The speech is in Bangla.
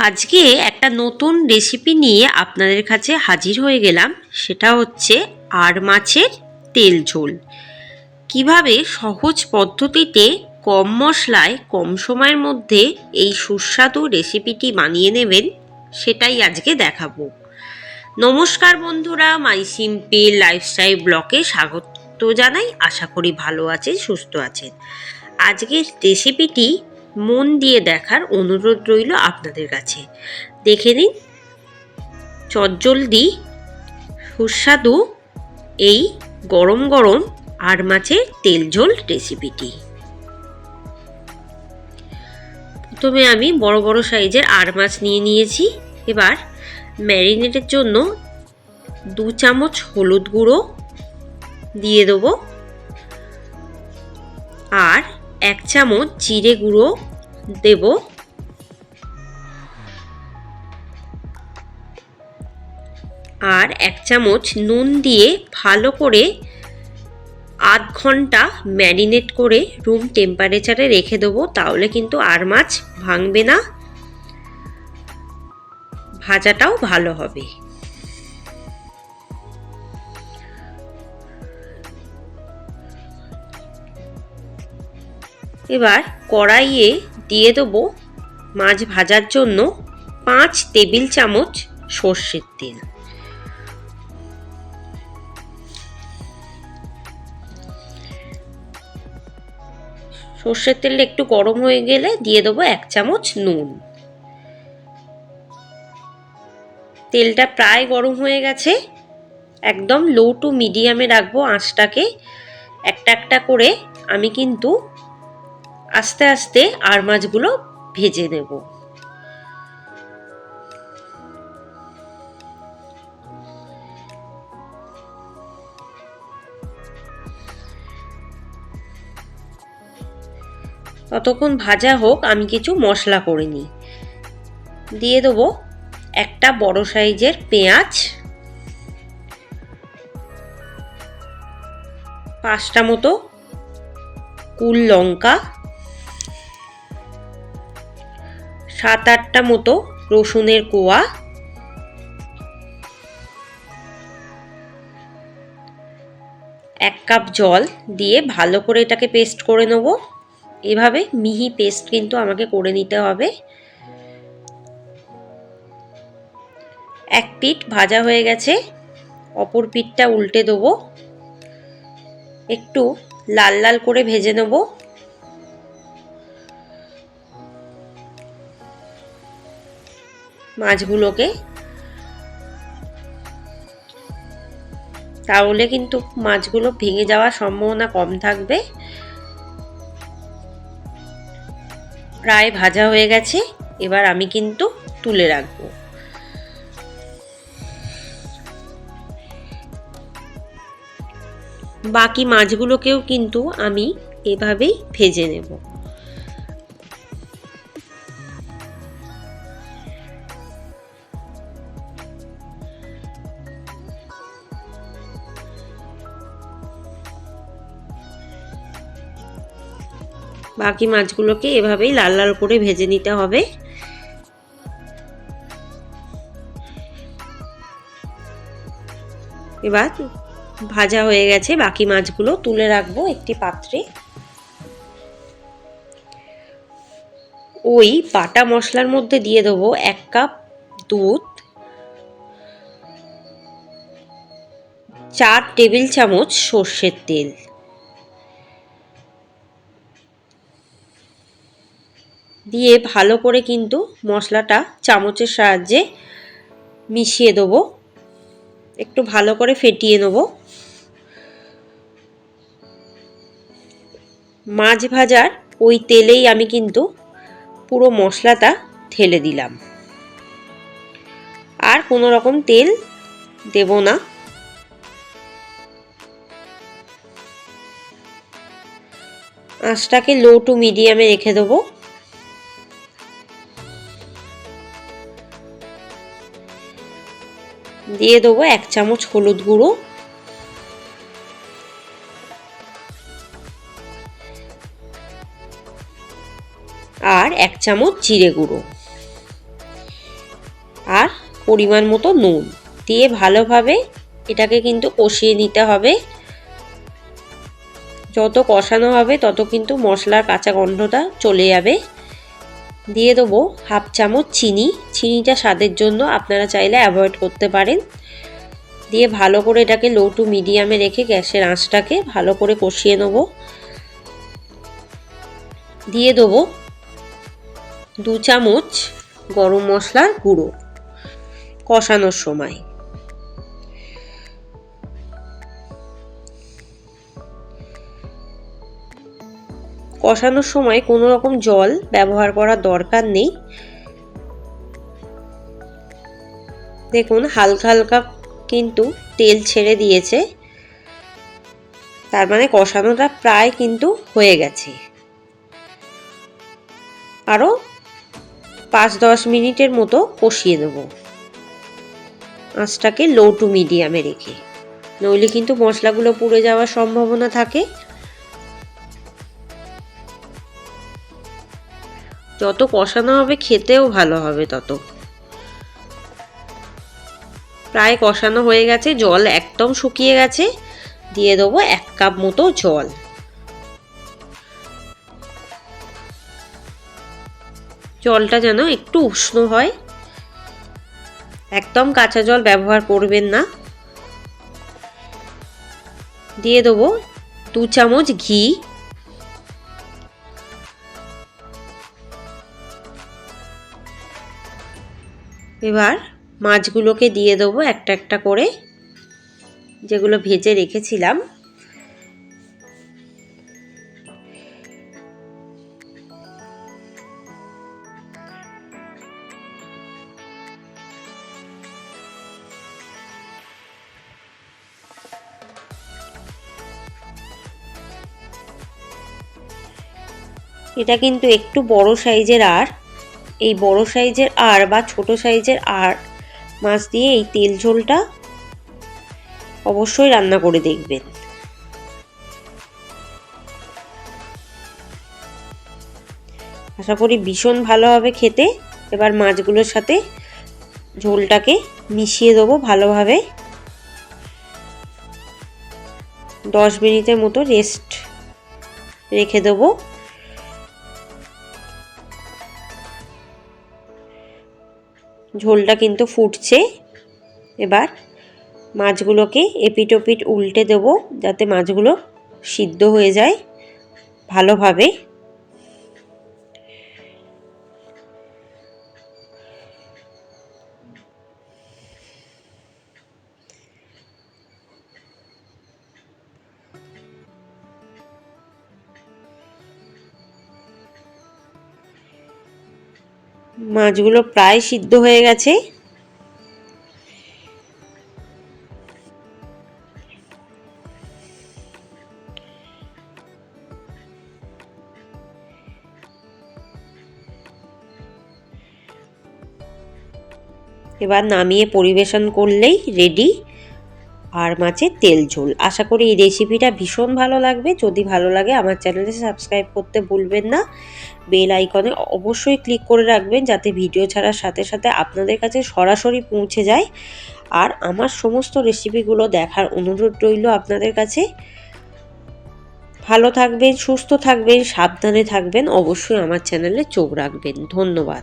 আজকে একটা নতুন রেসিপি নিয়ে আপনাদের কাছে হাজির হয়ে গেলাম। সেটা হচ্ছে আর মাছের তেল ঝোল। কিভাবে সহজ পদ্ধতিতে কম মশলায় কম সময়ের মধ্যে এই সুস্বাদু রেসিপিটি বানিয়ে নেবেন সেটাই আজকে দেখাবো। নমস্কার বন্ধুরা, মাই সিম্পল লাইফস্টাইল ব্লগে স্বাগত জানাই। আশা করি ভালো আছেন, সুস্থ আছেন। আজকের রেসিপিটি মন দিয়ে দেখার অনুরোধ রইল আপনাদের কাছে। দেখে নিন চটজলদি সুস্বাদু এই গরম গরম আর মাছের তেল ঝোল রেসিপিটি। প্রথমে আমি বড় বড় সাইজের আর মাছ নিয়ে নিয়েছি। এবার ম্যারিনেটের জন্য 2 চামচ হলুদ গুঁড়ো দিয়ে দেবো, আর 1 চামচ জিরে গুঁড়ো দেব, আর 1 চামচ নুন দিয়ে ভালো করে আধ ঘন্টা ম্যারিনেট করে রুম টেম্পারেচারে রেখে দেবো। তাহলে কিন্তু আর মাছ ভাঙবে না, ভাজাটাও ভালো হবে। এবার কড়াইয়ে দিয়ে দেবো মাছ ভাজার জন্য 5 টেবিল চামচ সর্ষের তেল। সর্ষের তেলটা একটু গরম হয়ে গেলে দিয়ে দেবো 1 চামচ নুন। তেলটা প্রায় গরম হয়ে গেছে। একদম লো টু মিডিয়ামে রাখবো আঁচটাকে। একটা একটা করে আমি কিন্তু আস্তে আস্তে আর মাছগুলো ভেজে নেব। ততক্ষণ ভাজা হোক, আমি কিছু মশলা করে নিই। দিয়ে দেবো একটা বড় সাইজের পেঁয়াজ, 5টা মতো কুল লঙ্কা, 7-8টা মতো রসুনের কোয়া, 1 কাপ জল দিয়ে ভালো করে এটাকে পেস্ট করে নেব। এভাবে মিহি পেস্ট কিন্তু আমাকে করে নিতে হবে। এক পিঠ ভাজা হয়ে গেছে, অপর পিঠটা উল্টে দেবো। একটু লাল লাল করে ভেজে নেব। মাছগুলোকে তাহলে কিন্তু মাছগুলো ভেঙে যাওয়ার সম্ভাবনা কম থাকবে। প্রায় ভাজা হয়ে গেছে, এবার আমি কিন্তু তুলে রাখবো। বাকি মাছগুলোকেও কিন্তু আমি এভাবেই ভেজে নেব। বাকি মাছগুলোকে এভাবেই লাল লাল করে ভেজে নিতে হবে। এবার ভাজা হয়ে গেছে, বাকি মাছগুলো তুলে রাখবো একটি পাত্রে। ওই বাটা মশলার মধ্যে দিয়ে দেবো 1 কাপ দুধ, 4 টেবিল চামচ সর্ষের তেল, দিয়ে ভালো করে কিন্তু মশলাটা চামচের সাহায্যে মিশিয়ে দেবো। একটু ভালো করে ফেটিয়ে নেব। মাছ ভাজার ওই তেলেই আমি কিন্তু পুরো মশলাটা ঢেলে দিলাম, আর কোনো রকম তেল দেব না। আঁচটাকে লো টু মিডিয়ামে রেখে দেবো। দিয়ে দেবো 1 চামচ হলুদ গুঁড়ো, আর 1 চামচ জিরে গুঁড়ো। আর পরিমাণ মতো নুন দিয়ে ভালোভাবে এটাকে কিন্তু কষিয়ে নিতে হবে। যত কষানো হবে তত কিন্তু মশলার কাঁচা গন্ধটা চলে যাবে। দিয়ে দেবো হাফ চামচ চিনি, চিনিটা স্বাদের জন্য আপনারা চাইলে অ্যাভয়েড করতে পারেন। দিয়ে ভালো করে এটাকে লো টু মিডিয়ামে রেখে গ্যাসের আঁচটাকে ভালো করে কষিয়ে নেব। দিয়ে দেবো 2 চামচ গরম মশলার গুঁড়ো কষানোর সময়। কষানোর সময় কোনো রকম জল ব্যবহার করার দরকার নেই। দেখুন হালকা হালকা কিন্তু তেল ছেড়ে দিয়েছে, তার মানে কষানোটা প্রায় কিন্তু হয়ে গেছে। আরও 5-10 মিনিটের মতো কষিয়ে দেব আঁচটাকে লো টু মিডিয়ামে রেখে, নইলে কিন্তু মশলাগুলো পুড়ে যাওয়ার সম্ভাবনা থাকে। যত কষানো হবে খেতেও ভালো হবে তত। প্রায় কষানো হয়ে গেছে, জল একদম শুকিয়ে গেছে। দিয়ে দেবো 1 কাপ মতো জল। জলটা যেন একটু উষ্ণ হয়, একদম কাঁচা জল ব্যবহার করবেন না। দিয়ে দেবো 2 চামচ ঘি। এবার মাছগুলোকে দিয়ে দেবো একটা একটা করে, যেগুলো ভেজে রেখেছিলাম। এটা কিন্তু একটু বড় সাইজের আর, এই বড় সাইজের আর বা ছোট সাইজের আর মাছ দিয়ে এই তেল ঝোলটা অবশ্যই রান্না করে দেখবেন। আশা করি ভীষণ ভালো হবে খেতে। এবার মাছগুলোর সাথে ঝোলটাকে মিশিয়ে দেবো ভালোভাবে। 10 মিনিটের মতো রেস্ট রেখে দেবো। ঝোলটা কিন্তু ফুটছে। এবার মাছগুলোকে এপিট ওপিট উল্টে দেবো যাতে মাছগুলো সিদ্ধ হয়ে যায় ভালোভাবে। মাছগুলো প্রায় সিদ্ধ হয়ে গেছে। এবার নামিয়ে পরিবেশন করলেই রেডি আর মাছের তেল ঝোল। আশা করি এই রেসিপিটা ভীষণ ভালো লাগবে। যদি ভালো লাগে আমার চ্যানেলটি সাবস্ক্রাইব করতে ভুলবেন না। বেল আইকনে অবশ্যই ক্লিক করে রাখবেন যাতে ভিডিও ছাড়ার সাথে সাথে আপনাদের কাছে সরাসরি পৌঁছে যায়। আর আমার সমস্ত রেসিপিগুলো দেখার অনুরোধ রইল আপনাদের কাছে। ভালো থাকবেন, সুস্থ থাকবেন, সাবধানে থাকবেন, অবশ্যই আমার চ্যানেলে চোখ রাখবেন। ধন্যবাদ।